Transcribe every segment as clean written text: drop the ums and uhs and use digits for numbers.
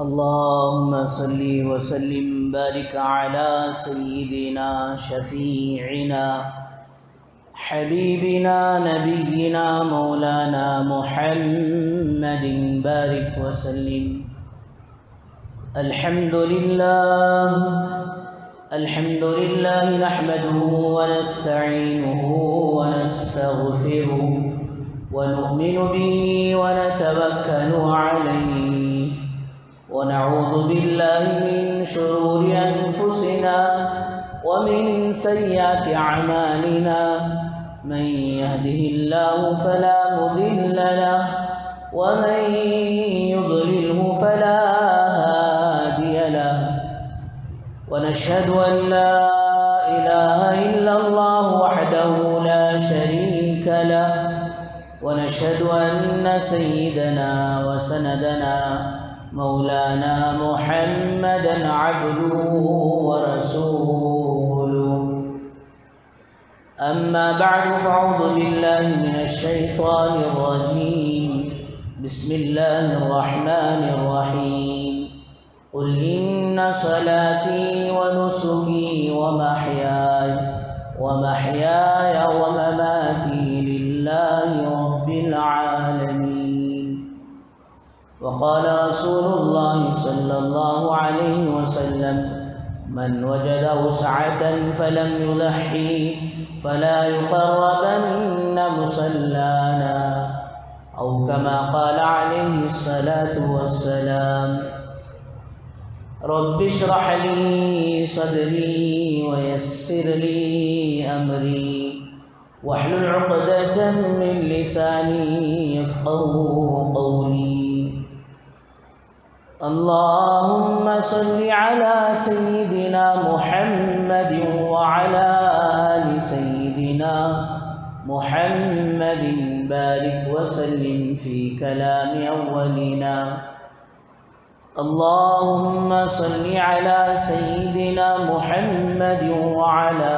اللهم صل وسلم بارك على سيدنا شفيعنا حبيبنا نبينا مولانا محمد بارك وسلم. الحمد لله نحمده ونستعينه ونستغفره ونؤمن به ونتوكل عليه ونعوذ بالله من شرور أنفسنا ومن سيئات أعمالنا. من يهده الله فلا مضل له ومن يضلله فلا هادي له. ونشهد أن لا إله إلا الله وحده لا شريك له. ونشهد أن سيدنا وسندنا مولانا محمدا عبده ورسوله. أما بعد فأعوذ بالله من الشيطان الرجيم. بسم الله الرحمن الرحيم. قل إن صلاتي ونسكي ومحياي ومماتي لله رب العالمين. وقال رسول الله صلى الله عليه وسلم: من وجد وسعة فلم يضحي فلا يقربن مصلانا، أو كما قال عليه الصلاة والسلام. رب اشرح لي صدري ويسر لي أمري واحلل عقدة من لساني يفقهوا قولي. اللهم صل على سيدنا محمد وعلى آل سيدنا محمد بارك وسلم في كلام أولنا. اللهم صل على سيدنا محمد وعلى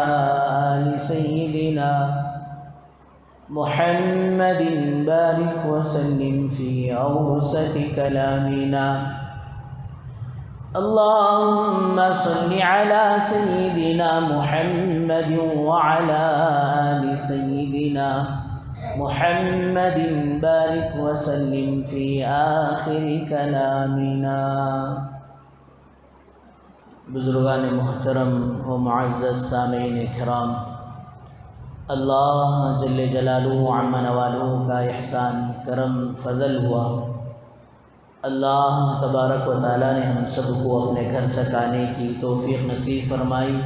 آل سيدنا محمد بارك وسلم في أوسط كلامنا. اللهم صل على سيدنا محمد وعلى آل سيدنا محمد بارك وسلم في آخر كلامنا. بزرگان محترم و معزز سامعین کرام، اللہ جل جلالہ عم نوالہ کا احسان کرم فضل ہوا. اللہ تبارک و تعالیٰ نے ہم سب کو اپنے گھر تک آنے کی توفیق نصیب فرمائی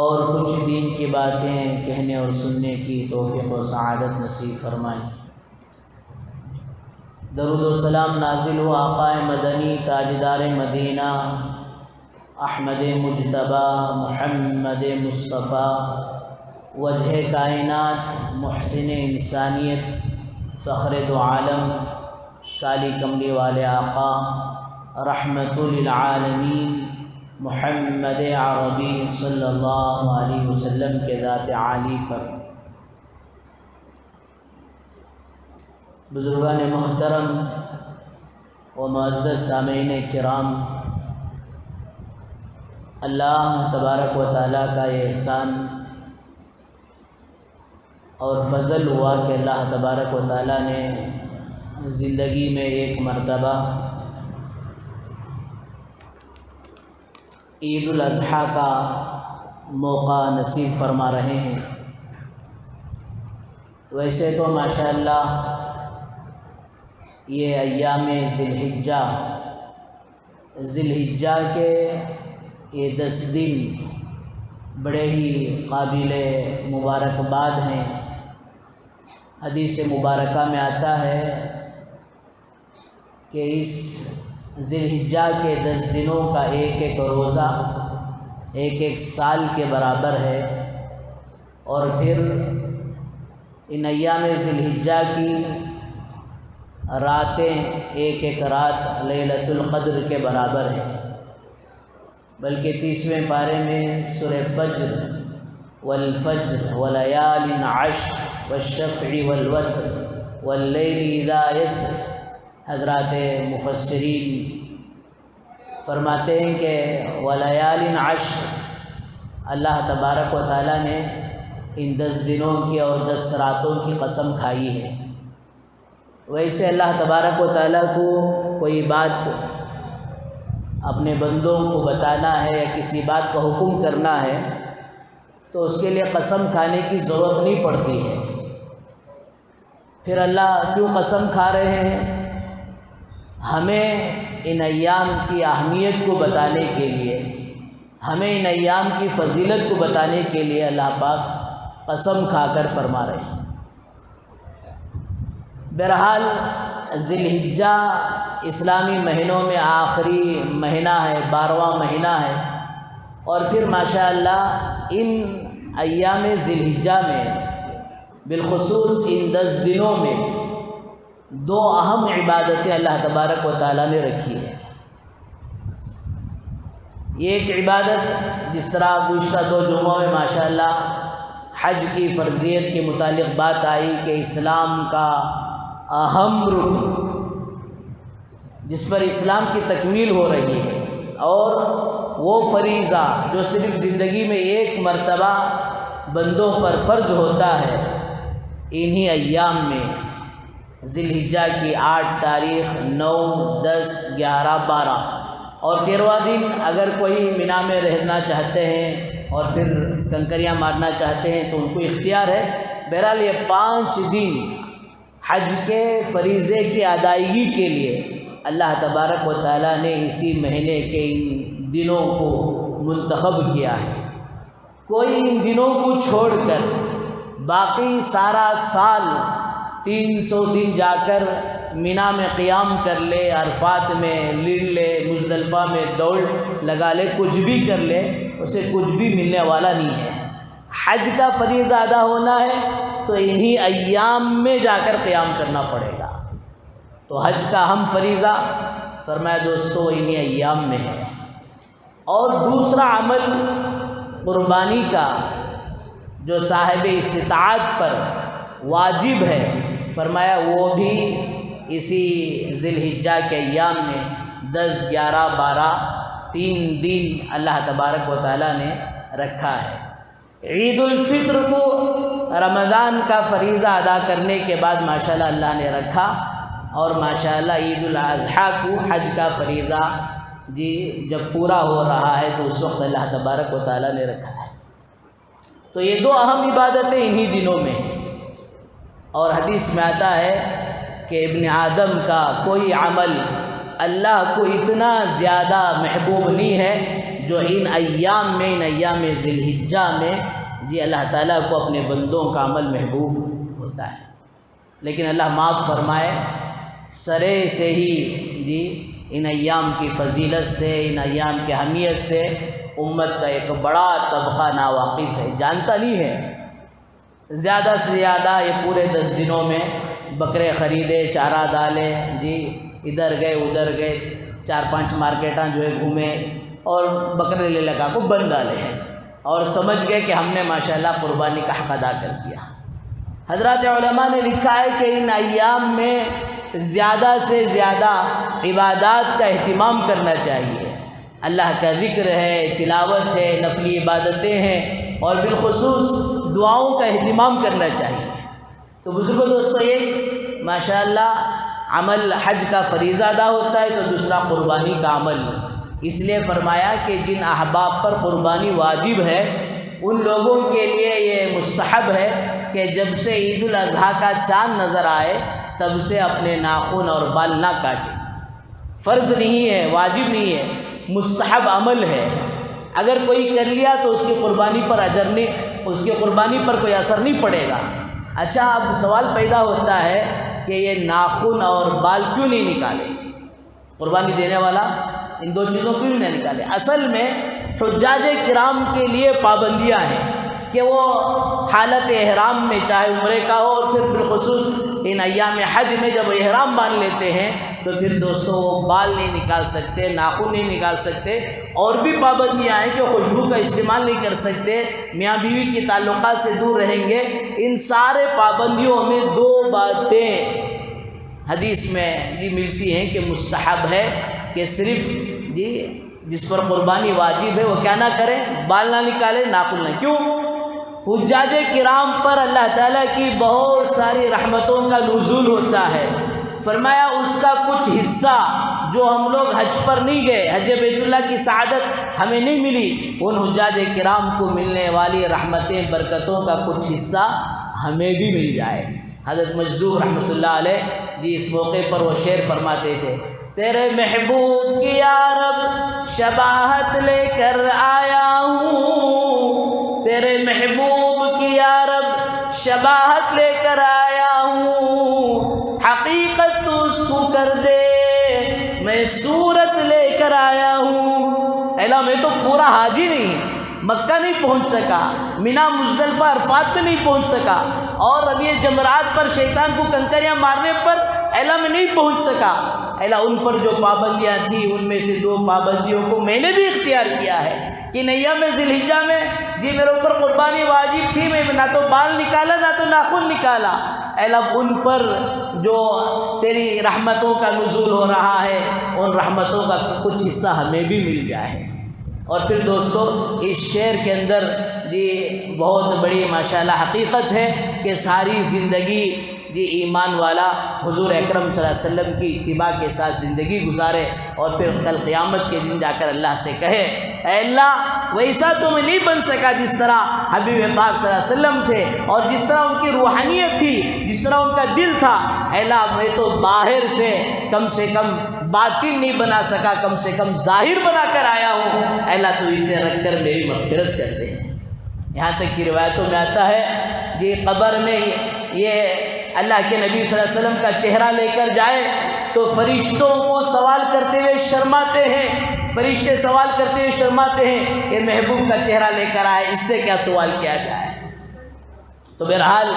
اور کچھ دین کی باتیں کہنے اور سننے کی توفیق و سعادت نصیب فرمائی. درود و سلام نازل ہو آقا مدنی تاجدار مدینہ احمد مجتبی محمد مصطفیٰ وجہ کائنات محسن انسانیت فخر دو عالم کالی کملی والے آقا رحمت للعالمین محمد عربی صلی اللہ علیہ وسلم کے ذات عالی پر. بزرگان محترم و معزز سامعین کرام، اللہ تبارک و تعالیٰ کا یہ احسان اور فضل ہوا کہ اللہ تبارک و تعالیٰ نے زندگی میں ایک مرتبہ عید الاضحیٰ کا موقع نصیب فرما رہے ہیں. ویسے تو ماشاءاللہ یہ ایام ذی الحجہ کے یہ 10 دن بڑے ہی قابل مبارکباد ہیں. حدیث مبارکہ میں آتا ہے کہ اس ذی الحجہ کے 10 دنوں کا ایک ایک روزہ ایک سال کے برابر ہے. اور پھر ان ایام ذی الحجہ کی راتیں ایک رات لیلۃ القدر کے برابر ہیں. بلکہ 30ویں پارے میں سورہ فجر والفجر ولیال عشر والشفع والوتر واللیل اذا یسر حضرات مفسرین فرماتے ہیں کہ وَلَيَالٍ عَشْرٍ، اللہ تبارک و تعالیٰ نے ان 10 دنوں کی اور 10 راتوں کی قسم کھائی ہے۔ ویسے اللہ تبارک و تعالیٰ کو کوئی بات اپنے بندوں کو بتانا ہے یا کسی بات کا حکم کرنا ہے تو اس کے لیے قسم کھانے کی ضرورت نہیں پڑتی ہے۔ پھر اللہ کیوں قسم کھا رہے ہیں؟ ہمیں ان ایام کی اہمیت کو بتانے کے لیے، ہمیں ان ایام کی فضیلت کو بتانے کے لیے اللہ پاک قسم کھا کر فرما رہے ہیں۔ بہرحال ذی الحجہ اسلامی مہینوں میں آخری مہینہ ہے، 12واں مہینہ ہے، اور پھر ماشاءاللہ ان ایام ذی الحجہ میں بالخصوص ان 10 دنوں میں 2 اہم عبادتیں اللہ تبارک و تعالیٰ نے رکھی ہے۔ یہ ایک عبادت جس طرح گزشتہ 2 جمعوں میں ماشاءاللہ حج کی فرضیت کے متعلق بات آئی کہ اسلام کا اہم رکن جس پر اسلام کی تکمیل ہو رہی ہے، اور وہ فریضہ جو صرف زندگی میں ایک مرتبہ بندوں پر فرض ہوتا ہے، انہی ایام میں ذی الحجہ کی 8 تاریخ، 9، 10، 11، 12 اور 13واں دن اگر کوئی مینا میں رہنا چاہتے ہیں اور پھر کنکریاں مارنا چاہتے ہیں تو ان کو اختیار ہے۔ بہرحال یہ 5 دن حج کے فریضے کی ادائیگی کے لیے اللہ تبارک و تعالیٰ نے اسی مہینے کے ان دنوں کو منتخب کیا ہے۔ کوئی ان دنوں کو چھوڑ کر باقی سارا سال 300 دن جا کر مینا میں قیام کر لے، عرفات میں لڑ لے، مزدلفہ میں دوڑ لگا لے، کچھ بھی کر لے، اسے کچھ بھی ملنے والا نہیں ہے۔ حج کا فریضہ ادا ہونا ہے تو انہی ایام میں جا کر قیام کرنا پڑے گا۔ تو حج کا اہم فریضہ فرمایا دوستو انہی ایام میں ہے۔ اور دوسرا عمل قربانی کا جو صاحب استطاعت پر واجب ہے، فرمایا وہ بھی اسی ذی الحجہ کے ایام میں 10، 11، 12 3 دن اللہ تبارک و تعالیٰ نے رکھا ہے۔ عید الفطر کو رمضان کا فریضہ ادا کرنے کے بعد ماشاءاللہ اللہ نے رکھا، اور ماشاءاللہ عید الاضحیٰ کو حج کا فریضہ جب پورا ہو رہا ہے تو اس وقت اللہ تبارک و تعالیٰ نے رکھا ہے۔ تو یہ 2 اہم عبادتیں انہی دنوں میں ہیں، اور حدیث میں آتا ہے کہ ابن آدم کا کوئی عمل اللہ کو اتنا زیادہ محبوب نہیں ہے جو ان ایام میں، ان ایام ذی الحجہ میں اللہ تعالیٰ کو اپنے بندوں کا عمل محبوب ہوتا ہے۔ لیکن اللہ معاف فرمائے، سرے سے ہی ان ایام کی فضیلت سے، ان ایام کی اہمیت سے امت کا ایک بڑا طبقہ ناواقف ہے، جانتا نہیں ہے۔ زیادہ سے زیادہ یہ پورے 10 دنوں میں بکرے خریدے، چارہ ڈالے، ادھر گئے ادھر گئے، 4-5 مارکیٹاں جو ہے گھومے اور بکرے لے لگا کو بند ڈالے ہیں، اور سمجھ گئے کہ ہم نے ماشاءاللہ قربانی کا حق ادا کر دیا۔ حضرات علماء نے لکھا ہے کہ ان ایام میں زیادہ سے زیادہ عبادات کا اہتمام کرنا چاہیے۔ اللہ کا ذکر ہے، تلاوت ہے، نفلی عبادتیں ہیں، اور بالخصوص دعاؤں کا اہتمام کرنا چاہیے۔ تو بزرگوں دوستو، ایک ماشاءاللہ عمل حج کا فریضہ ادا ہوتا ہے، تو دوسرا قربانی کا عمل۔ اس لیے فرمایا کہ جن احباب پر قربانی واجب ہے ان لوگوں کے لیے یہ مستحب ہے کہ جب سے عید الاضحیٰ کا چاند نظر آئے تب سے اپنے ناخن اور بال نہ کاٹیں۔ فرض نہیں ہے، واجب نہیں ہے، مستحب عمل ہے۔ اگر کوئی کر لیا تو اس کی قربانی پر اجر نہیں، اس کی قربانی پر کوئی اثر نہیں پڑے گا۔ اچھا، اب سوال پیدا ہوتا ہے کہ یہ ناخن اور بال کیوں نہیں نکالے؟ قربانی دینے والا ان 2 چیزوں کیوں نہیں نکالے؟ اصل میں حجاج کرام کے لیے پابندیاں ہیں کہ وہ حالت احرام میں، چاہے عمرے کا ہو، اور پھر بالخصوص ان ایام حج میں جب احرام باندھ لیتے ہیں تو پھر دوستو وہ بال نہیں نکال سکتے، ناخن نہیں نکال سکتے، اور بھی پابندیاں ہیں کہ خوشبو کا استعمال نہیں کر سکتے، میاں بیوی کے تعلقات سے دور رہیں گے۔ ان سارے پابندیوں میں 2 باتیں حدیث میں ملتی ہیں کہ مستحب ہے کہ صرف جس پر قربانی واجب ہے وہ کیا نہ کرے، بال نہ نکالے، ناخن نہ۔ کیوں؟ حجاج کرام پر اللہ تعالیٰ کی بہت ساری رحمتوں کا نزول ہوتا ہے۔ فرمایا اس کا کچھ حصہ جو ہم لوگ حج پر نہیں گئے، حج بیت اللہ کی سعادت ہمیں نہیں ملی، ان حجاج کرام کو ملنے والی رحمتیں برکتوں کا کچھ حصہ ہمیں بھی مل جائے۔ حضرت مجذوب رحمۃ اللہ علیہ اس موقع پر وہ شعر فرماتے تھے، تیرے محبوب کی یا رب شباہت لے کر آیا ہوں، تیرے محبوب کی یا رب شباہت لے کر آیا ہوں، حقیقت تو اس کو کر دے میں صورت لے کر آیا ہوں۔ الا میں تو پورا حاجی نہیں، مکہ نہیں پہنچ سکا، مینا مزدلفہ عرفات میں نہیں پہنچ سکا، اور ربیع جمرات پر شیطان کو کنکریاں مارنے پر الا میں نہیں پہنچ سکا۔ الا ان پر جو پابندیاں تھیں ان میں سے 2 پابندیوں کو میں نے بھی اختیار کیا ہے کہ نیا میں ذی الحجہ میں میرے اوپر قربانی واجب تھی، میں نہ تو بال نکالا نہ تو ناخن نکالا۔ الا ان پر جو تیری رحمتوں کا نزول ہو رہا ہے ان رحمتوں کا کچھ حصہ ہمیں بھی مل جائے۔ اور پھر دوستو اس شعر کے اندر بہت بڑی ماشاءاللہ حقیقت ہے کہ ساری زندگی ایمان والا حضور اکرم صلی اللہ علیہ وسلم کی اتباع کے ساتھ زندگی گزارے، اور پھر کل قیامت کے دن جا کر اللہ سے کہے، اے اللہ ویسا تو میں نہیں بن سکا جس طرح حبیب پاک صلی اللہ علیہ وسلم تھے، اور جس طرح ان کی روحانیت تھی، جس طرح ان کا دل تھا، اے اللہ میں تو باہر سے کم باطن نہیں بنا سکا، کم سے کم ظاہر بنا کر آیا ہوں، اے اللہ تو اسے رکھ کر میری مغفرت کر دے۔ یہاں تک کہ روایتوں میں آتا ہے قبر میں یہ اللہ کے نبی صلی اللہ علیہ وسلم کا چہرہ لے کر جائے تو فرشتوں کو سوال کرتے ہوئے شرماتے ہیں، فرشتے سوال کرتے ہوئے شرماتے ہیں، یہ محبوب کا چہرہ لے کر آئے، اس سے کیا سوال کیا جائے۔ تو بہرحال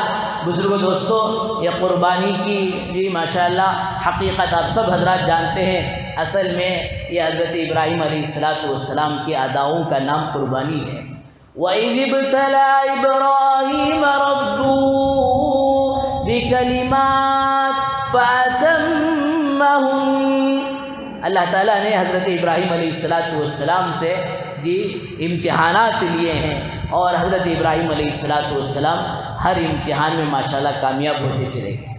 بزرگوں دوستوں یہ قربانی کی ماشاءاللہ حقیقت آپ سب حضرات جانتے ہیں، اصل میں یہ حضرت ابراہیم علیہ السلام کی اداؤں کا نام قربانی ہے۔ وَإِذِ ابْتَلَىٰ إِبْرَاهِيمَ رَبُّهُ بِكَلِمَاتٍ فَأَتَمَّهُنَّ، اللہ تعالیٰ نے حضرت ابراہیم علیہ السلام سے امتحانات لیے ہیں، اور حضرت ابراہیم علیہ السلام ہر امتحان میں ماشاءاللہ کامیاب ہوتے چلے گئے۔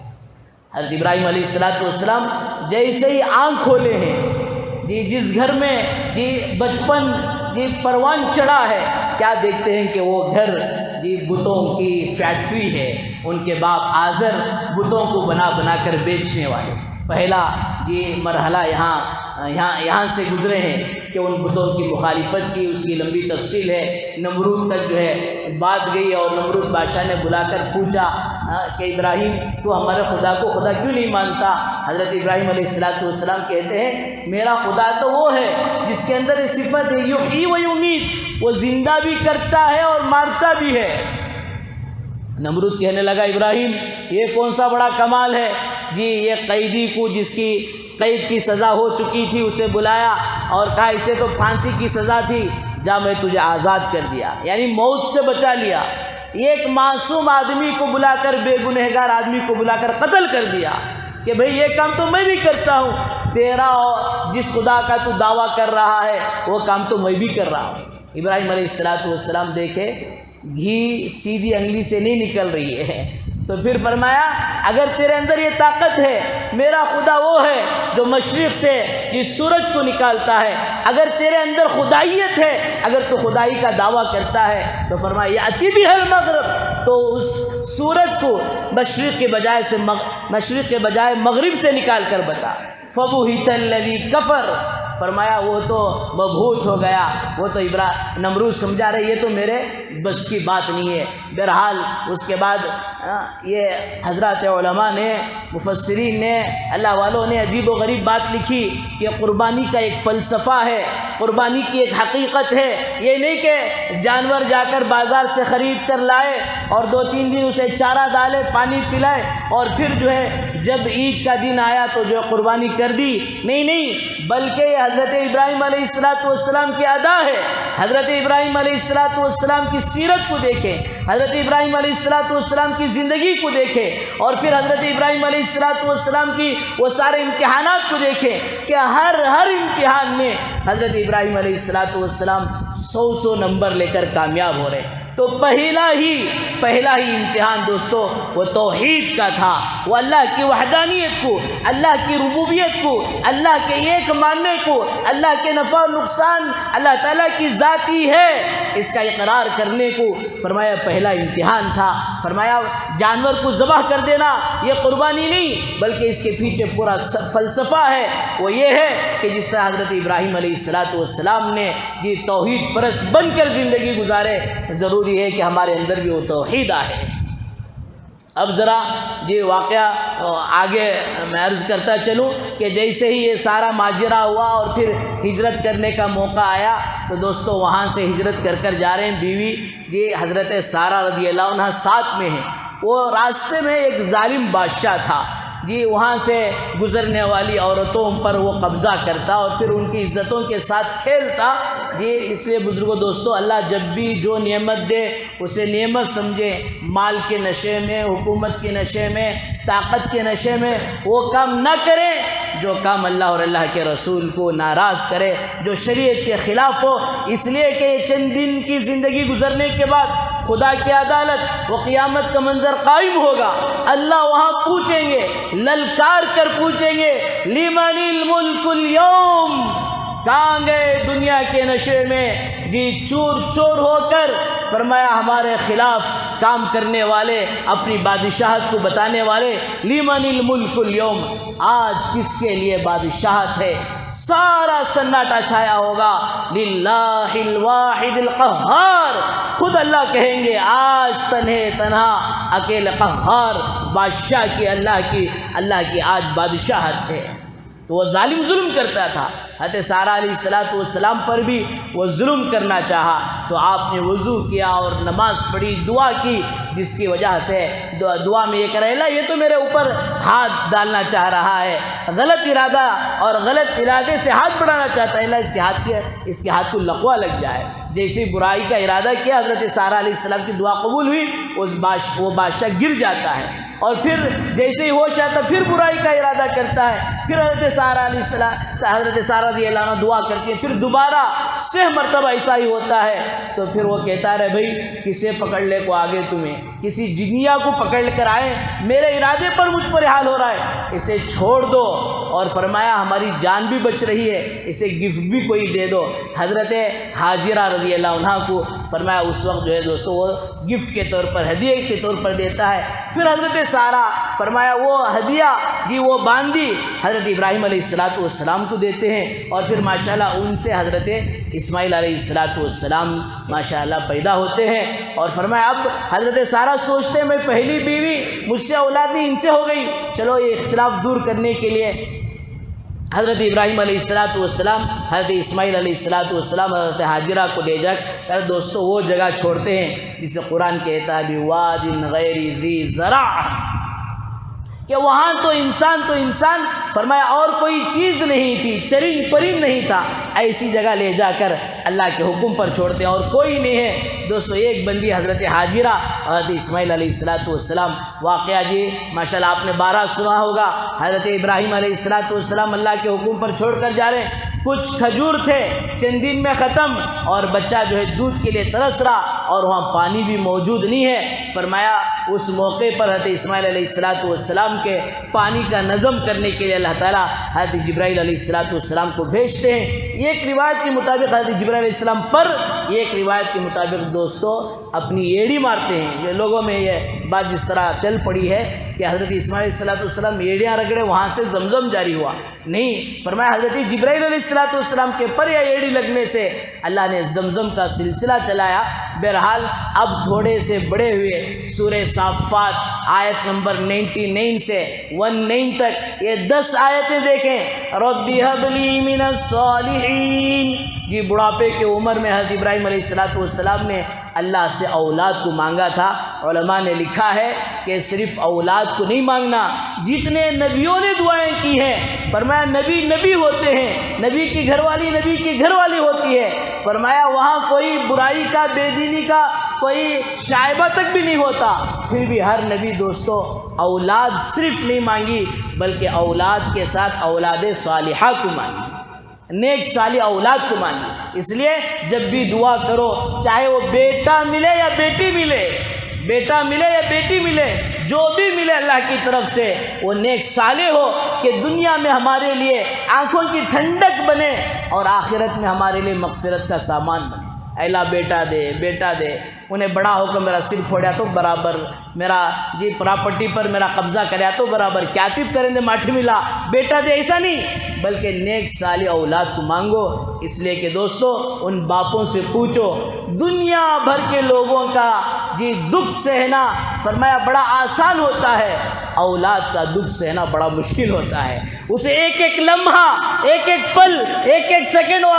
حضرت ابراہیم علیہ السلام جیسے ہی آنکھ کھولے ہیں جس گھر میں بچپن پروان چڑھا ہے، کیا دیکھتے ہیں کہ وہ گھر بتوں کی فیکٹری ہے، ان کے باپ آزر بتوں کو بنا کر بیچنے والے۔ پہلا مرحلہ یہاں سے گزرے ہیں کہ ان بتوں کی مخالفت کی، اس کی لمبی تفصیل ہے، نمرود تک بات گئی، اور نمرود بادشاہ نے بلا کر پوچھا کہ ابراہیم تو ہمارے خدا کو خدا کیوں نہیں مانتا؟ حضرت ابراہیم علیہ السلام کہتے ہیں میرا خدا تو وہ ہے جس کے اندر یہ صفت ہے، یحیی و یمیت، وہ زندہ بھی کرتا ہے اور مارتا بھی ہے۔ نمرود کہنے لگا ابراہیم یہ کون سا بڑا کمال ہے، یہ قیدی کو جس کی قید کی سزا ہو چکی تھی اسے بلایا اور کہا اسے تو پھانسی کی سزا تھی، جا میں تجھے آزاد کر دیا، یعنی موت سے بچا لیا۔ ایک معصوم آدمی کو بلا کر، بے گنہگار آدمی کو بلا کر قتل کر دیا کہ بھئی یہ کام تو میں بھی کرتا ہوں، تیرا اور جس خدا کا تو دعویٰ کر رہا ہے وہ کام تو میں بھی کر رہا ہوں۔ ابراہیم علیہ السلام دیکھے گھی سیدھی انگلی سے نہیں نکل رہی ہے، تو پھر فرمایا اگر تیرے اندر یہ طاقت ہے، میرا خدا وہ ہے جو مشرق سے اس سورج کو نکالتا ہے، اگر تیرے اندر خدائیت ہے، اگر تو خدائی کا دعویٰ کرتا ہے تو فرمایا یاتی بھی المغرب، تو اس سورج کو مشرق کے بجائے مغرب سے نکال کر بتا۔ فَبُهِتَ الَّذِي كَفَرَ، فرمایا وہ تو مبہوت ہو گیا، وہ تو نمرود سمجھا رہے یہ تو میرے بس کی بات نہیں ہے۔ بہرحال اس کے بعد یہ حضرات علماء نے، مفسرین نے، اللہ والوں نے عجیب و غریب بات لکھی کہ قربانی کا ایک فلسفہ ہے، قربانی کی ایک حقیقت ہے، یہ نہیں کہ جانور جا کر بازار سے خرید کر لائے اور 2-3 دن اسے چارہ ڈالے، پانی پلائے اور پھر جب عید کا دن آیا تو جو قربانی کر دی، نہیں، بلکہ یہ حضرت ابراہیم علیہ السلام کی ادا ہے۔ حضرت ابراہیم علیہ السلام کی سیرت کو دیکھیں، حضرت ابراہیم علیہ السلام کی زندگی کو دیکھیں، اور پھر حضرت ابراہیم علیہ السلام کی وہ سارے امتحانات کو دیکھیں کہ ہر امتحان میں حضرت ابراہیم علیہ السلام 100 نمبر لے کر کامیاب ہو رہے۔ تو پہلا ہی امتحان دوستو وہ توحید کا تھا، وہ اللہ کی وحدانیت کو، اللہ کی ربوبیت کو، اللہ کے ایک ماننے کو، اللہ کے نفع و نقصان اللہ تعالیٰ کی ذاتی ہے اس کا اقرار کرنے کو فرمایا پہلا امتحان تھا۔ فرمایا جانور کو ذبح کر دینا یہ قربانی نہیں، بلکہ اس کے پیچھے پورا فلسفہ ہے، وہ یہ ہے کہ جس طرح حضرت ابراہیم علیہ السلام نے یہ توحید پرست بن کر زندگی گزارے، ضروری ہے کہ ہمارے اندر بھی وہ توحید آئے۔ اب ذرا یہ واقعہ آگے میں عرض کرتا چلوں کہ جیسے ہی یہ سارا ماجرا ہوا اور پھر ہجرت کرنے کا موقع آیا تو دوستو وہاں سے ہجرت کر جا رہے ہیں، بیوی یہ حضرت سارہ رضی اللہ عنہ ساتھ میں ہیں۔ وہ راستے میں ایک ظالم بادشاہ تھا جی، وہاں سے گزرنے والی عورتوں پر وہ قبضہ کرتا اور پھر ان کی عزتوں کے ساتھ کھیلتا جی۔ اس لیے بزرگوں دوستو اللہ جب بھی جو نعمت دے اسے نعمت سمجھے، مال کے نشے میں، حکومت کے نشے میں، طاقت کے نشے میں وہ کام نہ کریں جو کام اللہ اور اللہ کے رسول کو ناراض کرے، جو شریعت کے خلاف ہو، اس لیے کہ چند دن کی زندگی گزرنے کے بعد خدا کی عدالت وہ قیامت کا منظر قائم ہوگا۔ اللہ وہاں پوچھیں گے، للکار کر پوچھیں گے، لمن الملک اليوم، کہاں گئے دنیا کے نشے میں جی چور ہو کر فرمایا ہمارے خلاف کام کرنے والے، اپنی بادشاہت کو بتانے والے، لمن الملک اليوم، آج کس کے لیے بادشاہت ہے؟ سارا سناٹا چھایا ہوگا، للہ الواحد القہار، خود اللہ کہیں گے آج تنہا اکیلے قہار بادشاہ کی اللہ کی آج بادشاہت ہے۔ تو وہ ظالم ظلم کرتا تھا، حضرت سارہ علیہ السلام پر بھی وہ ظلم کرنا چاہا تو آپ نے وضو کیا اور نماز پڑھی، دعا کی، جس کی وجہ سے دعا میں یہ کہہ رہا ہے اللہ یہ تو میرے اوپر ہاتھ ڈالنا چاہ رہا ہے، غلط ارادہ اور غلط ارادے سے ہاتھ بڑھانا چاہتا ہے، اللہ اس کے ہاتھ کو لقوہ لگ جائے۔ جیسے برائی کا ارادہ کیا حضرت سارہ علیہ السلام کی دعا قبول ہوئی، وہ بادشاہ گر جاتا ہے، اور پھر جیسے ہی ہوش آتا پھر برائی کا ارادہ کرتا ہے، پھر حضرت سارہ رضی اللہ عنہ دعا کرتی ہے، پھر دوبارہ 6 مرتبہ ایسا ہی ہوتا ہے تو پھر وہ کہتا ہے بھائی کسے پکڑ لے کو آگے تمہیں، کسی جنیا کو پکڑ کر آئے، میرے ارادے پر مجھ پر حال ہو رہا ہے، اسے چھوڑ دو، اور فرمایا ہماری جان بھی بچ رہی ہے، اسے گفٹ بھی کوئی دے دو۔ حضرت حاجرہ رضی اللہ عنہ کو فرمایا اس وقت جو ہے دوستو وہ گفٹ کے طور پر، ہدیے کے طور پر دیتا ہے۔ پھر حضرت سارہ فرمایا وہ ہدیہ جی وہ باندھی حضرت ابراہیم علیہ السلام کو دیتے ہیں، اور پھر ماشاءاللہ ان سے حضرت اسماعیل علیہ السلام ماشاءاللہ پیدا ہوتے ہیں، اور فرمایا اب حضرت سارہ سوچتے ہیں میں پہلی بیوی مجھ سے اولاد نہیں ان سے ہو گئی، چلو یہ اختلاف دور کرنے کے لیے حضرت ابراہیم علیہ السلام حضرت اسماعیل علیہ السلام حضرت حاجرہ کو لے جا کر دوستو وہ جگہ چھوڑتے ہیں جسے قرآن کہتا ہے بواد غیر ذی زرع، کہ وہاں تو انسان فرمایا اور کوئی چیز نہیں تھی، چرند پرند نہیں تھا، ایسی جگہ لے جا کر اللہ کے حکم پر چھوڑتے ہیں اور کوئی نہیں ہے۔ دوستو ایک بندی حضرت حاجرہ حضرت اسماعیل علیہ السلام واقعہ جی ماشاءاللہ آپ نے 12 سنا ہوگا، حضرت ابراہیم علیہ السلام اللہ کے حکم پر چھوڑ کر جا رہے ہیں، کچھ کھجور تھے چند دن میں ختم، اور بچہ جو ہے دودھ کے لیے ترس رہا اور وہاں پانی بھی موجود نہیں ہے۔ فرمایا اس موقع پر حضرت اسماعیل علیہ السلام کے پانی کا نظم کرنے کے لیے اللہ تعالیٰ حضرت جبرائیل علیہ السلام کو بھیجتے ہیں۔ ایک روایت کے مطابق حضرت جبرائیل علیہ السلام پر، ایک روایت کے مطابق دوستو اپنی ایڑی مارتے ہیں۔ یہ لوگوں میں یہ بات جس طرح چل پڑی ہے کہ حضرت اسماعیل علیہ السلام ایڑیاں رگڑے وہاں سے زمزم جاری ہوا، نہیں، فرمایا حضرت جبرائیل علیہ السلام کے پر یا ایڑی لگنے سے اللہ نے زمزم کا سلسلہ چلایا۔ بہرحال اب تھوڑے سے بڑے ہوئے سورہ صافات آیت نمبر 99 سے 19 تک یہ 10 آیتیں دیکھیں، رب ہب لی من الصالحین، یہ بڑھاپے کی عمر میں حضرت ابراہیم علیہ السلام نے اللہ سے اولاد کو مانگا تھا، علماء نے لکھا ہے کہ صرف اولاد کو نہیں مانگنا، جتنے نبیوں نے دعائیں کی ہیں فرمایا نبی ہوتے ہیں، نبی کی گھر والی ہوتی ہے، فرمایا وہاں کوئی برائی کا، بے دینی کا کوئی شائبہ تک بھی نہیں ہوتا۔ پھر بھی ہر نبی دوستو اولاد صرف نہیں مانگی بلکہ اولاد کے ساتھ اولاد صالحہ کو مانگی، نیک صالح اولاد کو مانگی۔ اس لیے جب بھی دعا کرو، چاہے وہ بیٹا ملے یا بیٹی ملے، جو بھی ملے اللہ کی طرف سے وہ نیک صالح ہو کہ دنیا میں ہمارے لیے آنکھوں کی ٹھنڈک بنے اور آخرت میں ہمارے لیے مغفرت کا سامان بنے۔ اے اللہ بیٹا دے، انہیں بڑا ہو کر میرا سر پھوڑیا تو برابر، میرا پراپرٹی پر میرا قبضہ کریا تو برابر، کاتب کریں دے ماٹھی ملا، بیٹا دے، ایسا نہیں بلکہ نیک صالح اولاد کو مانگو۔ اس لیے کہ دوستو ان باپوں سے پوچھو، دنیا بھر کے لوگوں کا دکھ سہنا فرمایا بڑا آسان ہوتا ہے، اولاد کا دکھ سہنا بڑا مشکل ہوتا ہے۔ اسے ایک ایک لمحہ، ایک ایک پل، ایک ایک سیکنڈ وہ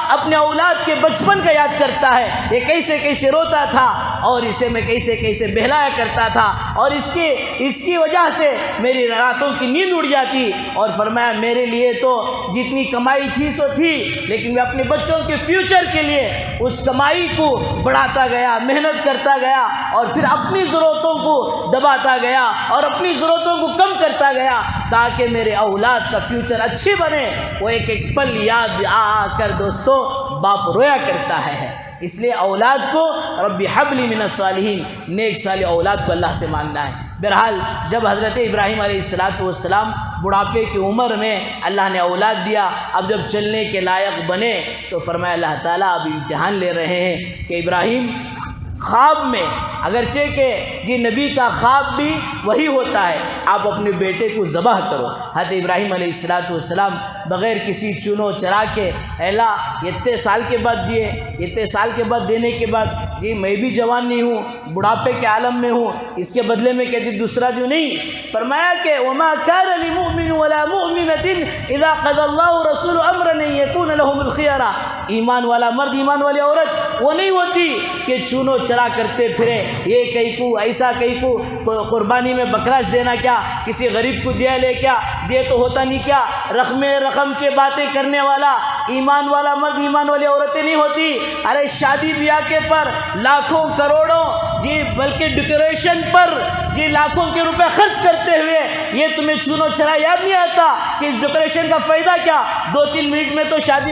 اپنے اولاد کے بچپن کا یاد کرتا ہے، یہ کیسے روتا تھا اور اسے میں کیسے بہلایا کرتا تھا، اور اس کی وجہ سے میری راتوں کی نیند اڑ جاتی، اور فرمایا میرے لیے تو جتنی کمائی تھی سو تھی، لیکن میں اپنے بچوں کے فیوچر کے لیے اس کمائی کو بڑھاتا گیا، محنت کرتا گیا، اور پھر اپنی ضرورتوں کو دباتا گیا اور اپنی ضرورتوں کو کم کرتا گیا تاکہ میرے اولاد کا فیوچر اچھی بنے۔ وہ ایک ایک پل یاد آ کر دوستو باپ رویا کرتا ہے۔ اس لیے اولاد کو رب حب لی من الصالحین، نیک صالح اولاد کو اللہ سے مانگنا ہے۔ بہرحال جب حضرت ابراہیم علیہ السلام بڑھاپے کی عمر میں اللہ نے اولاد دیا، اب جب چلنے کے لائق بنے تو فرمایا اللہ تعالیٰ اب امتحان لے رہے ہیں کہ ابراہیم خواب میں، اگرچہ کہ نبی کا خواب بھی وہی ہوتا ہے، آپ اپنے بیٹے کو ذبح کرو۔ حضرت ابراہیم علیہ السلام بغیر کسی چنو چرا کے، اللہ اتنے سال کے بعد دینے کے بعد میں بھی جوان نہیں ہوں، بڑھاپے کے عالم میں ہوں، اس کے بدلے میں کہتی دوسرا جو نہیں، فرمایا کہ وما كان لمؤمن ولا مؤمنة اذا قضى الله ورسوله امرا ان يكون لهم الخيار۔ ایمان والا مرد، ایمان والی عورت وہ نہیں ہوتی کہ چونو چرا کرتے پھرے، یہ کئی کو ایسا، کئی کو قربانی میں بکراش دینا کیا، کسی غریب کو دیا لے کیا، دے تو ہوتا نہیں کیا، رقم کے باتیں کرنے والا ایمان والا مرد، ایمان والی عورتیں نہیں ہوتی۔ ارے شادی بیاہ کے پر لاکھوں کروڑوں بلکہ ڈیکوریشن پر لاکھوں کے روپے خرچ کرتے ہوئے یہ تمہیں چونو چرا یاد نہیں آتا کہ اس ڈیکوریشن کا فائدہ کیا، 2-3 منٹ میں تو شادی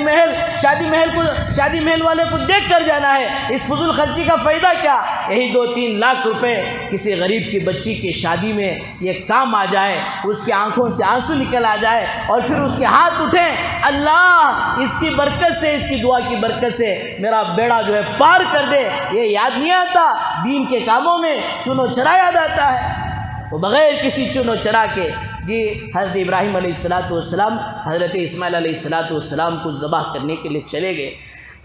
محل والے کو دیکھ کر جانا ہے، اس فضول خرچی کا فائدہ کیا؟ یہی 2-3 لاکھ روپے کسی غریب کی بچی کی شادی میں یہ کام آ جائے، اس کی آنکھوں سے آنسو نکل آ جائے اور پھر اس کے ہاتھ اٹھیں، اللہ اس کی برکت سے، اس کی دعا کی برکت سے میرا بیڑا جو ہے پار کر دے، یہ یاد نہیں آتا۔ دین کے کاموں میں چنو چرا یاد آتا ہے، وہ بغیر کسی چنو چرا کے حضرت ابراہیم علیہ السلام حضرت اسماعیل علیہ السلام کو ذبح کرنے کے لیے چلے گئے۔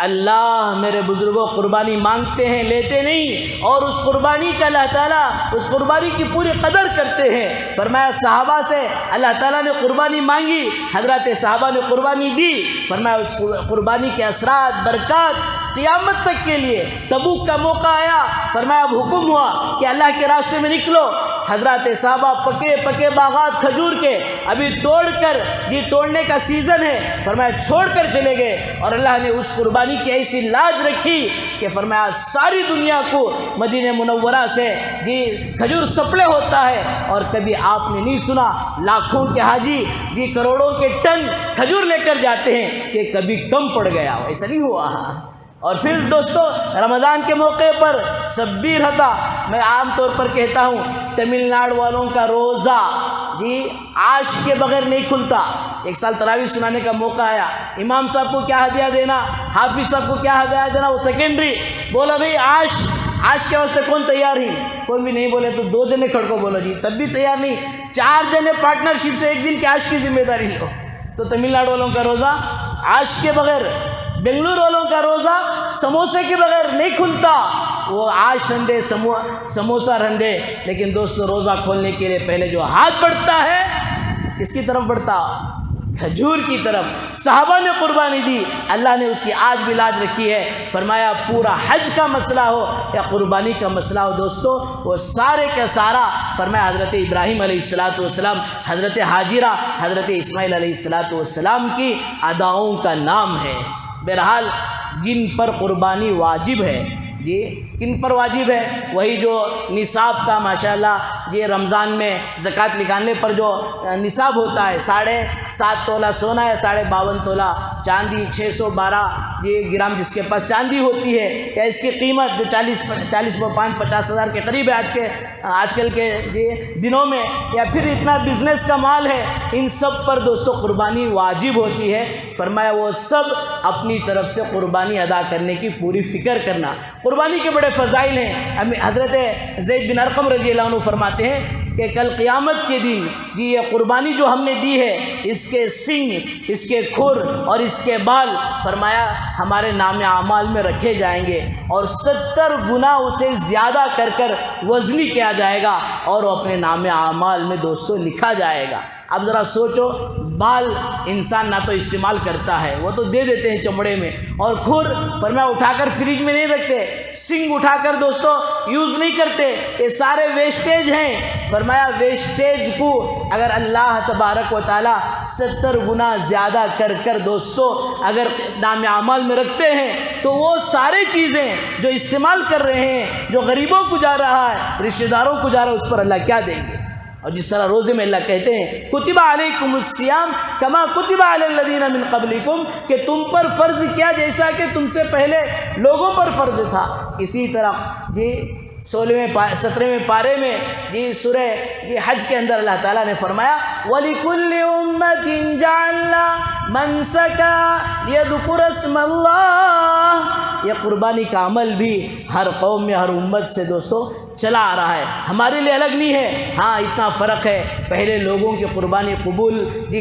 اللہ میرے بزرگوں قربانی مانگتے ہیں، لیتے نہیں، اور اس قربانی کا اللہ تعالیٰ اس قربانی کی پوری قدر کرتے ہیں۔ فرمایا صحابہ سے اللہ تعالیٰ نے قربانی مانگی، حضرات صحابہ نے قربانی دی، فرمایا اس قربانی کے اثرات، برکات قیامت تک کے لیے۔ تبوک کا موقع آیا، فرمایا اب حکم ہوا کہ اللہ کے راستے میں نکلو۔ حضرات صحابہ پکے باغات کھجور کے ابھی توڑنے کا سیزن ہے، فرمایا چھوڑ کر چلے گئے، اور اللہ نے اس قربانی کی ایسی لاج رکھی کہ فرمایا ساری دنیا کو مدینہ منورہ سے کھجور سپلے ہوتا ہے، اور کبھی آپ نے نہیں سنا لاکھوں کے حاجی کروڑوں کے ٹن کھجور لے کر جاتے ہیں کہ کبھی کم پڑ گیا، ایسا نہیں ہوا۔ اور پھر دوستو رمضان کے موقع پر سبیر ہتا، میں عام طور پر کہتا ہوں تمل ناڈو والوں کا روزہ عاش کے بغیر نہیں کھلتا۔ ایک سال تراویح سنانے کا موقع آیا، امام صاحب کو کیا ہدیہ دینا، حافظ صاحب کو کیا ہدیہ دینا، وہ سیکنڈری، بولا بھئی عاش کے واسطے کون تیار ہی؟ کوئی بھی نہیں بولے تو 2 جنے کھڑکو بولو تب بھی تیار نہیں، 4 جنے پارٹنرشپ سے ایک دن کے عاش کی ذمہ داری لو۔ تو تمل ناڈو والوں کا روزہ عاش کے بغیر، بنگلور والوں کا روزہ سموسے کے بغیر نہیں کھلتا، وہ عاش رندے سموسہ رندے۔ لیکن دوستو روزہ کھولنے کے لیے پہلے جو ہاتھ بڑھتا ہے کس کی طرف بڑھتا؟ کھجور کی طرف صحابہ نے قربانی دی، اللہ نے اس کی آج بھی لاج رکھی ہے۔ فرمایا پورا حج کا مسئلہ ہو یا قربانی کا مسئلہ ہو دوستو، وہ سارے کا سارا فرمایا حضرت ابراہیم علیہ السلام، حضرت حاجرہ، حضرت اسماعیل علیہ السلام کی اداؤں کا نام ہے۔ بہرحال جن پر قربانی واجب ہے، جی کن پر واجب ہے؟ وہی جو نصاب کا ماشاءاللہ یہ رمضان میں زکوٰۃ نکالنے پر جو نصاب ہوتا ہے، 7.5 تولہ سونا ہے، 52.5 تولہ چاندی، 612 گرام جس کے پاس چاندی ہوتی ہے، یا اس کی قیمت جو 50 ہزار کے قریب ہے آج کل کے دنوں میں، یا پھر اتنا بزنس کا مال ہے، ان سب پر دوستو قربانی واجب ہوتی ہے۔ فرمایا وہ سب اپنی طرف سے قربانی ادا کرنے کی پوری فکر کرنا۔ قربانی کے بڑے فضائل ہیں۔ حضرت زید بن ارقم رضی اللہ عنہ فرماتے ہیں کہ کل قیامت کے دن یہ قربانی جو ہم نے دی ہے، اس کے سنگ، اس کے کھر اور اس کے بال فرمایا ہمارے نام اعمال میں رکھے جائیں گے، اور 70 گنا اسے زیادہ کر وزنی کیا جائے گا، اور وہ اپنے نام اعمال میں دوستو لکھا جائے گا۔ اب ذرا سوچو، بال انسان نہ تو استعمال کرتا ہے، وہ تو دے دیتے ہیں چمڑے میں، اور کھر فرمایا اٹھا کر فریج میں نہیں رکھتے، سنگ اٹھا کر دوستو یوز نہیں کرتے، یہ سارے ویسٹیج ہیں۔ فرمایا ویسٹیج کو اگر اللہ تبارک و تعالی 70 گنا زیادہ کر دوستو اگر نام اعمال میں رکھتے ہیں، تو وہ سارے چیزیں جو استعمال کر رہے ہیں، جو غریبوں کو جا رہا ہے، رشتہ داروں کو جا رہا ہے، اس پر اللہ کیا دیں گے؟ اور جس طرح روزے میں اللہ کہتے ہیں کتب علیکم الصیام کما کتب علی الذین من قبلکم، کہ تم پر فرض کیا جیسا کہ تم سے پہلے لوگوں پر فرض تھا۔ اسی طرح 17ویں پارے میں سورہ حج کے اندر اللہ تعالیٰ نے فرمایا وَلِكُلِّ أُمَّةٍ جَعَلْنَا مَنْسَكًا لِيَذْكُرُوا اسْمَ اللَّهِ۔ یہ قربانی کا عمل بھی ہر قوم میں، ہر امت سے دوستو چلا آ رہا ہے، ہمارے لیے الگ نہیں ہے۔ ہاں اتنا فرق ہے، پہلے لوگوں کی قربانی قبول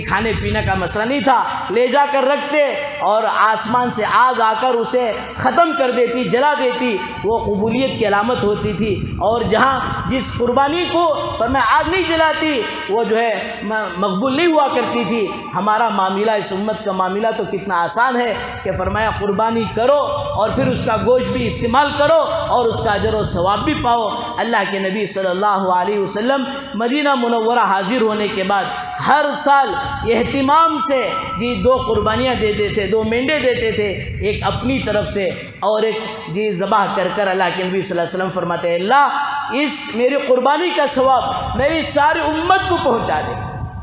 کھانے پینے کا مسئلہ نہیں تھا، لے جا کر رکھتے اور آسمان سے آگ آ کر اسے ختم کر دیتی، جلا دیتی، وہ قبولیت کی علامت ہوتی تھی۔ اور جہاں جس قربانی کو فرمایا آگ نہیں جلاتی، وہ جو ہے مقبول نہیں ہوا کرتی تھی۔ ہمارا معاملہ، اس امت کا معاملہ تو کتنا آسان ہے کہ فرمایا قربانی کرو اور پھر اس کا گوشت بھی استعمال کرو اور اس کا اجر و ثواب بھی پاؤ۔ اللہ کے نبی صلی اللہ علیہ وسلم مدینہ منورہ حاضر ہونے کے بعد ہر سال اہتمام سے 2 قربانیاں دیتے تھے، 2 مینڈے دیتے تھے، ایک اپنی طرف سے اور ایک ذبح کر اللہ کے نبی صلی اللہ علیہ وسلم فرماتے ہیں اللہ اس میری قربانی کا ثواب میری ساری امت کو پہنچا دے۔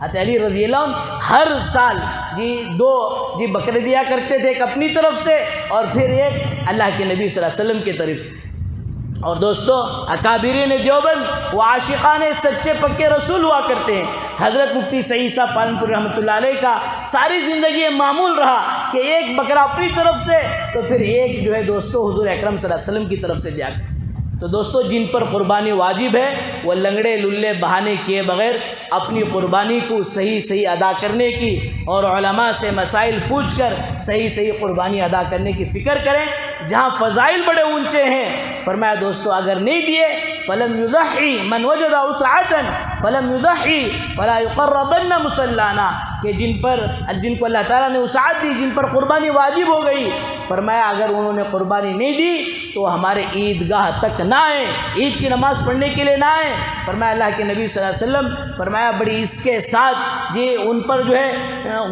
حضرت علی رضی اللہ عنہ ہر سال 2 بکرے دیا کرتے تھے، ایک اپنی طرف سے اور پھر ایک اللہ کے نبی صلی اللہ علیہ وسلم کی طرف سے۔ اور دوستو اکابرین دیوبند وہ عاشقان سچے پکے رسول ہوا کرتے ہیں۔ حضرت مفتی سعید صاحب پالنپور رحمۃ اللہ علیہ کا ساری زندگی یہ معمول رہا کہ ایک بکرا اپنی طرف سے تو پھر ایک جو ہے دوستو حضور اکرم صلی اللہ علیہ وسلم کی طرف سے دیا کرتے۔ تو دوستو جن پر قربانی واجب ہے وہ لنگڑے للے بہانے کیے بغیر اپنی قربانی کو صحیح ادا کرنے کی اور علماء سے مسائل پوچھ کر صحیح قربانی ادا کرنے کی فکر کریں۔ جہاں فضائل بڑے اونچے ہیں فرمایا دوستو اگر نہیں دیے فلم یضحی من وجد وسعة فلم یضحی فلا یقربن مصلانا، کہ جن کو اللہ تعالیٰ نے وسعت دی، جن پر قربانی واجب ہو گئی، فرمایا اگر انہوں نے قربانی نہیں دی تو ہمارے عیدگاہ تک نہ آئیں، عید کی نماز پڑھنے کے لیے نہ آئیں۔ فرمایا اللہ کے نبی صلی اللہ علیہ وسلم فرمایا بڑی اس کے ساتھ ان پر جو ہے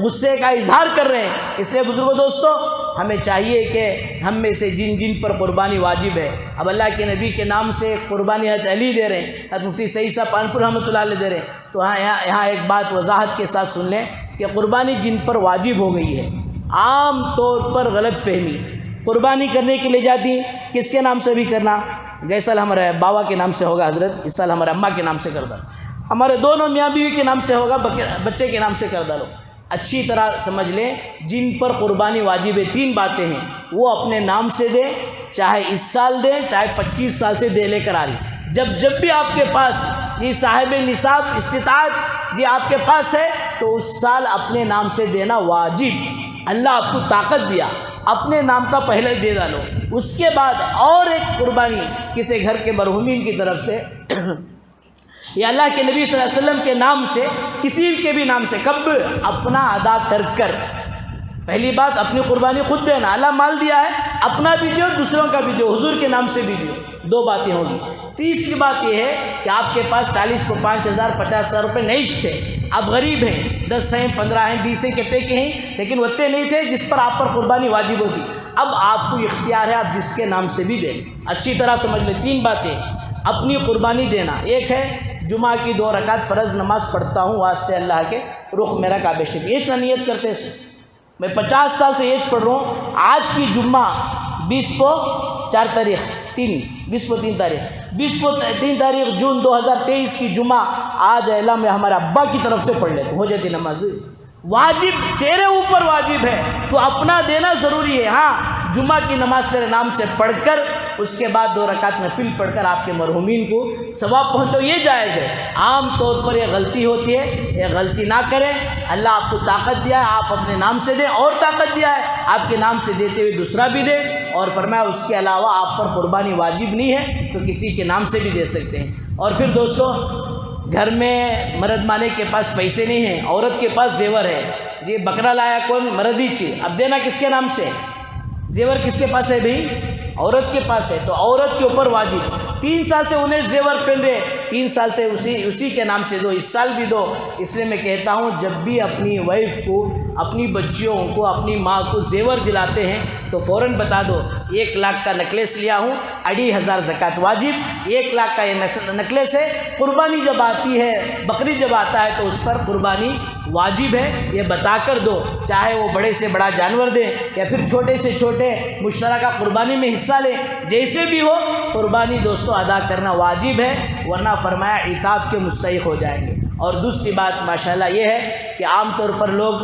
غصے کا اظہار کر رہے ہیں۔ اس لیے بزرگوں دوستو ہمیں چاہیے کہ ہم میں سے جن پر قربانی واجب ہے، اب اللہ کے نبی کے نام سے قربانی حضرت علی دے رہے ہیں، حضرت مفتی سعید صاحب پالنپور رحمۃ اللہ علیہ دے رہے ہیں، تو یہاں ایک بات وضاحت کے ساتھ سن لیں کہ قربانی جن پر واجب ہو گئی ہے، عام طور پر غلط فہمی، قربانی کرنے کے لیے جاتی کس کے نام سے بھی کرنا، گئے سال ہمارے بابا کے نام سے ہوگا حضرت، اس سال ہمارے اماں کے نام سے کر ڈالو، ہمارے دونوں میاں بیوی کے نام سے ہوگا، بچے کے نام سے کر ڈالو۔ اچھی طرح سمجھ لیں جن پر قربانی واجب ہے 3 باتیں ہیں، وہ اپنے نام سے دیں، چاہے اس سال دیں چاہے 25 سال سے دے لے کر آ رہی، جب بھی آپ کے پاس صاحب نصاب استطاعت آپ کے پاس ہے تو اس سال اپنے نام سے دینا واجب۔ اللہ آپ کو طاقت دیا، اپنے نام کا پہلے دے ڈالو، اس کے بعد اور ایک قربانی کسی گھر کے مرحومین کی طرف سے یا اللہ کے نبی صلی اللہ علیہ وسلم کے نام سے، کسی کے بھی نام سے، کب؟ اپنا ادا کر کر۔ پہلی بات اپنی قربانی خود دینا، اللہ مال دیا ہے، اپنا بھی دیو، دوسروں کا بھی دیو، حضور کے نام سے بھی دیو، 2 باتیں ہوگی۔ تیسری بات یہ ہے کہ آپ کے پاس 40 کو 5,000 50,000 روپے نہیں تھے، آپ غریب ہیں، 10 ہیں، 15 ہیں، 20 ہیں، کہتے کہ ہیں، لیکن وتے نہیں تھے جس پر آپ پر قربانی واجب ہوتی۔ اب آپ کو اختیار ہے، آپ جس کے نام سے بھی دیں۔ اچھی طرح سمجھ لیں، 3 باتیں اپنی قربانی دینا۔ ایک ہے جمعہ کی 2 رکعت فرض نماز پڑھتا ہوں واسطے اللہ کے، رخ میرا کعبہ شریف، یہ نہ نیت کرتے سے میں 50 سال سے یہ پڑھ رہا ہوں، آج کی جمعہ 20 کو 4 تاریخ 3 20 کو 3 تاریخ 20 کو 3 تاریخ جون 2023 کی جمعہ آج اعلان میں ہمارے ابا کی طرف سے پڑھ لیتے، ہو جاتی نماز۔ واجب تیرے اوپر واجب ہے، تو اپنا دینا ضروری ہے۔ ہاں جمعہ کی نماز تیرے نام سے پڑھ کر اس کے بعد 2 رکعت نفل پڑھ کر آپ کے مرحومین کو ثواب پہنچو، یہ جائز ہے۔ عام طور پر یہ غلطی ہوتی ہے، یہ غلطی نہ کریں۔ اللہ آپ کو طاقت دیا ہے، آپ اپنے نام سے دیں، اور طاقت دیا ہے آپ کے نام سے دیتے ہوئے دوسرا بھی دیں، اور فرمایا اس کے علاوہ آپ پر قربانی واجب نہیں ہے تو کسی کے نام سے بھی دے سکتے ہیں۔ اور پھر دوستو، گھر میں مرد مانے کے پاس پیسے نہیں ہیں، عورت کے پاس زیور ہے، یہ بکرا لایا کون؟ مرد ہی چی، اب دینا کس کے نام سے؟ زیور کس کے پاس ہے بھائی؟ عورت کے پاس ہے، تو عورت کے اوپر واجب۔ 3 سال سے انہیں زیور پہن رہے، 3 سال سے اسی کے نام سے دو، اس سال بھی دو۔ اس لیے میں کہتا ہوں جب بھی اپنی وائف کو، اپنی بچیوں کو، اپنی ماں کو زیور دلاتے ہیں تو فوراً بتا دو 1 لاکھ کا نکلیس لیا ہوں، 2,500 زکوٰۃ واجب، 1 لاکھ کا یہ نکلیس ہے، قربانی جب آتی ہے، بقرعید جب آتا ہے تو اس پر قربانی واجب ہے، یہ بتا کر دو، چاہے وہ بڑے سے بڑا جانور دیں یا پھر چھوٹے سے چھوٹے مشترکہ قربانی میں حصہ لیں، جیسے بھی ہو قربانی دوستو ادا کرنا واجب ہے، ورنہ فرمایا عتاب کے مستحق ہو جائیں گے۔ اور دوسری بات ماشاءاللہ یہ ہے کہ عام طور پر لوگ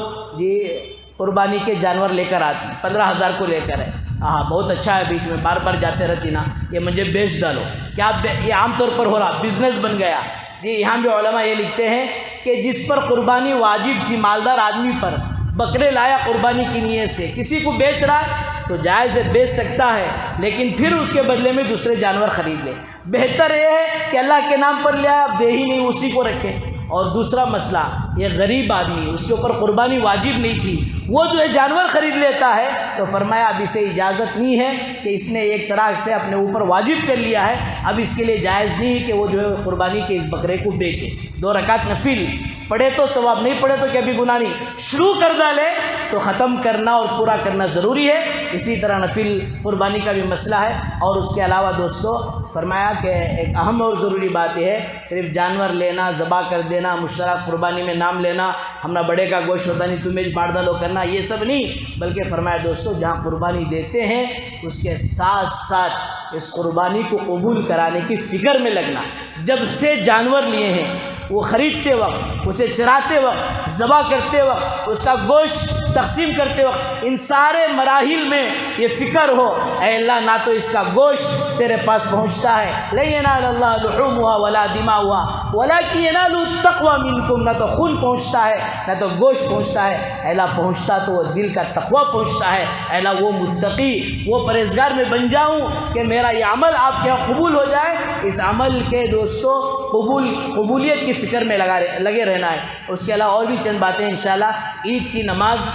قربانی کے جانور لے کر آتے ہیں، 15,000 کو لے کر ہے، ہاں بہت اچھا ہے، بیچ میں بار بار جاتے رہتی نا، یہ مجھے بیچ ڈالو، کیا یہ عام طور پر ہو رہا، بزنس بن گیا۔ یہاں بھی علماء یہ لکھتے ہیں کہ جس پر قربانی واجب تھی، مالدار آدمی پر، بکرے لایا قربانی کی نیت سے، کسی کو بیچ رہا ہے تو جائز ہے، بیچ سکتا ہے، لیکن پھر اس کے بدلے میں دوسرے جانور خرید لے۔ بہتر یہ ہے کہ اللہ کے نام پر لیا، اب دے ہی نہیں، اسی کو رکھے۔ اور دوسرا مسئلہ، یہ غریب آدمی، اس کے اوپر قربانی واجب نہیں تھی، وہ جو ہے جانور خرید لیتا ہے، تو فرمایا اب اسے اجازت نہیں ہے کہ اس نے ایک طرح سے اپنے اوپر واجب کر لیا ہے، اب اس کے لیے جائز نہیں ہے کہ وہ جو ہے قربانی کے اس بکرے کو بیچے۔ 2 رکعت نفل پڑھے تو ثواب، نہیں پڑھے تو کیا بھی گناہ نہیں، شروع کر ڈالے تو ختم کرنا اور پورا کرنا ضروری ہے۔ اسی طرح نفل قربانی کا بھی مسئلہ ہے۔ اور اس کے علاوہ دوستو فرمایا کہ ایک اہم اور ضروری بات یہ ہے، صرف جانور لینا، ذبح کر دینا، مشترک قربانی میں نام لینا، ہمنا بڑے کا گوشت ہوتا نہیں تمہیں بانٹ ڈالو کرنا، یہ سب نہیں، بلکہ فرمایا دوستو جہاں قربانی دیتے ہیں اس کے ساتھ ساتھ اس قربانی کو قبول کرانے کی فکر میں لگنا۔ جب سے جانور لیے ہیں وہ خریدتے وقت، اسے چراتے وقت، ذبح کرتے وقت، اس کا گوشت تقسیم کرتے وقت، ان سارے مراحل میں یہ فکر ہو، اے اللہ نہ تو اس کا گوشت تیرے پاس پہنچتا ہے، لن ینال اللہ لحومها ولا دماؤها ولکن ینال التقوی منکم، نہ تو خون پہنچتا ہے نہ تو گوشت پہنچتا ہے، اے اللہ پہنچتا تو وہ دل کا تقوی پہنچتا ہے، اے اللہ وہ متقی، وہ پرہیزگار میں بن جاؤں کہ میرا یہ عمل آپ کے یہاں قبول ہو جائے۔ اس عمل کے دوستو قبولیت کی فکر میں لگے رہنا ہے۔ اس کے علاوہ اور بھی چند باتیں انشاءاللہ، عید کی نماز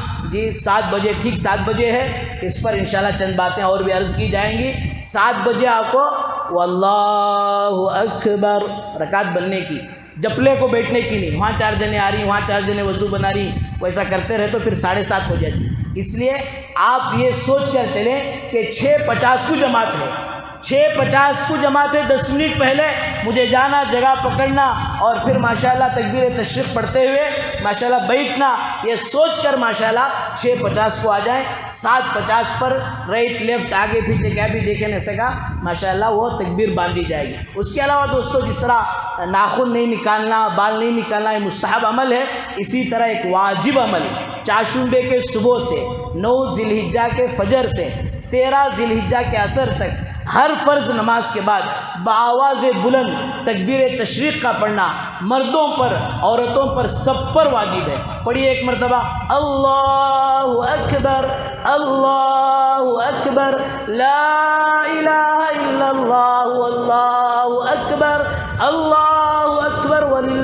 7 بجے، ٹھیک 7 بجے ہے، اس پر انشاءاللہ چند باتیں اور بھی عرض کی جائیں گی۔ 7 بجے آپ کو واللہ اکبر رکعت بننے کی، جپلے کو بیٹھنے کی نہیں، وہاں 4 جنے آ رہی، وہاں 4 جنے وضو بنا رہی، ویسا کرتے رہے تو پھر 7:30 ہو جاتی۔ اس لیے آپ یہ سوچ کر چلیں کہ 6:50 کو جماعت ہے، 6:50 کو جماعت ہے، 10 منٹ پہلے مجھے جانا، جگہ پکڑنا، اور پھر ماشاءاللہ تکبیر تشریق پڑھتے ہوئے ماشاءاللہ بیٹھنا، یہ سوچ کر ماشاءاللہ 6:50 کو آ جائیں۔ 7:50 پر رائٹ لیفٹ آگے پیچھے کیا بھی دیکھے نہیں سکا، ماشاءاللہ وہ تکبیر باندھی جائے گی۔ اس کے علاوہ دوستو جس طرح ناخن نہیں نکالنا، بال نہیں نکالنا، یہ مستحب عمل ہے، اسی طرح ایک واجب عمل چاشمبے کے صبح سے 9 ذی الحجہ کے فجر سے 13 ذی الحجہ کے عصر تک ہر فرض نماز کے بعد بآواز بلند تکبیر تشریق کا پڑھنا مردوں پر، عورتوں پر، سب پر واجب ہے۔ پڑھیے ایک مرتبہ، اللہ اکبر اللہ اکبر لا الہ الا اللہ واللہ اکبر اللہ اکبر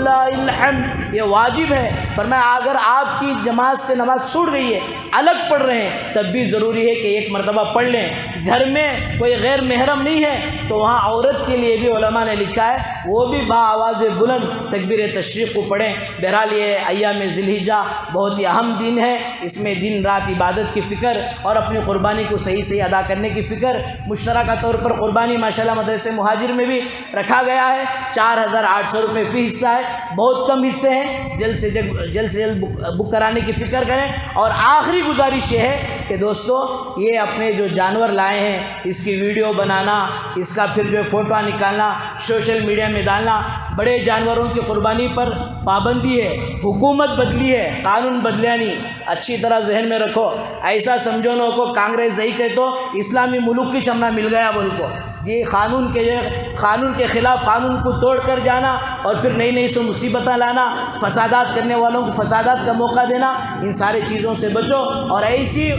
وَلِلَّهِ الْحَمْدُ، یہ واجب ہے۔ فرمایا اگر آپ کی جماعت سے نماز چھوٹ گئی ہے، الگ پڑھ رہے ہیں، تب بھی ضروری ہے کہ ایک مرتبہ پڑھ لیں۔ گھر میں کوئی غیر محرم نہیں ہے تو وہاں عورت کے لیے بھی علماء نے لکھا ہے وہ بھی با آواز بلند تکبیر تشریق کو پڑھیں۔ بہرحال یہ ایام ذی الحجہ بہت ہی اہم دن ہے، اس میں دن رات عبادت کی فکر اور اپنی قربانی کو صحیح صحیح ادا کرنے کی فکر۔ مشترکہ طور پر قربانی ماشاءاللہ مدرسے مہاجر میں بھی رکھا گیا ہے، 4800 روپے فی حصہ ہے، بہت کم حصے ہیں، جلد سے جلد بک کرانے کی فکر کریں۔ اور آخری گزارش یہ ہے کہ دوستو یہ اپنے جو جانور لائے ہیں اس کی ویڈیو بنانا، اس کا پھر جو فوٹو نکالنا، سوشل میڈیا میں ڈالنا، بڑے جانوروں کی قربانی پر پابندی ہے، حکومت بدلی ہے، قانون بدلیا نہیں، اچھی طرح ذہن میں رکھو۔ ایسا سمجھو نو کو کانگریس صحیح کہ تو اسلامی ملک کی چمنا مل گیا بول کو جی، قانون کے خلاف قانون کو توڑ کر جانا اور پھر نئی سو مصیبتیں لانا، فسادات کرنے والوں کو فسادات کا موقع دینا، ان ساری چیزوں سے بچو۔ اور ایسی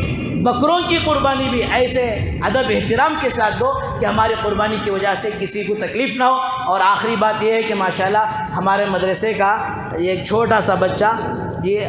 بکروں کی قربانی بھی ایسے ادب احترام کے ساتھ دو کہ ہماری قربانی کی وجہ سے کسی کو تکلیف نہ ہو۔ اور آخری بات یہ ہے کہ ماشاءاللہ ہمارے مدرسے کا ایک چھوٹا سا بچہ یہ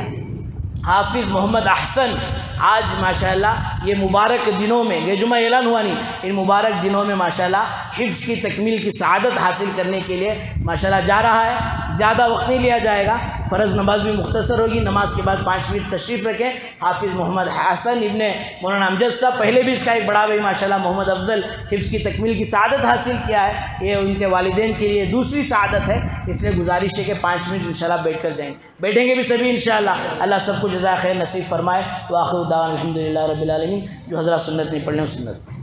حافظ محمد احسن آج ماشاءاللہ یہ مبارک دنوں میں، یہ جمعہ اعلان ہوا نہیں، ان مبارک دنوں میں ماشاءاللہ حفظ کی تکمیل کی سعادت حاصل کرنے کے لیے ماشاءاللہ جا رہا ہے۔ زیادہ وقت نہیں لیا جائے گا، فرض نماز بھی مختصر ہوگی، نماز کے بعد 5 منٹ تشریف رکھیں۔ حافظ محمد حسن ابن مولانا امجد صاحب، پہلے بھی اس کا ایک بڑا بھائی ماشاءاللہ محمد افضل حفظ کی تکمیل کی سعادت حاصل کیا ہے، یہ ان کے والدین کے لیے دوسری سعادت ہے، اس لیے گزارش ہے کہ 5 منٹ انشاءاللہ بیٹھیں گے بھی سبھی انشاءاللہ۔ اللہ سب کو جزائے خیر نصیب فرمائے۔ وآخر دعوانا الحمدللہ رب العالمین۔ جو حضرات سنت نہیں پڑھ لیں سنت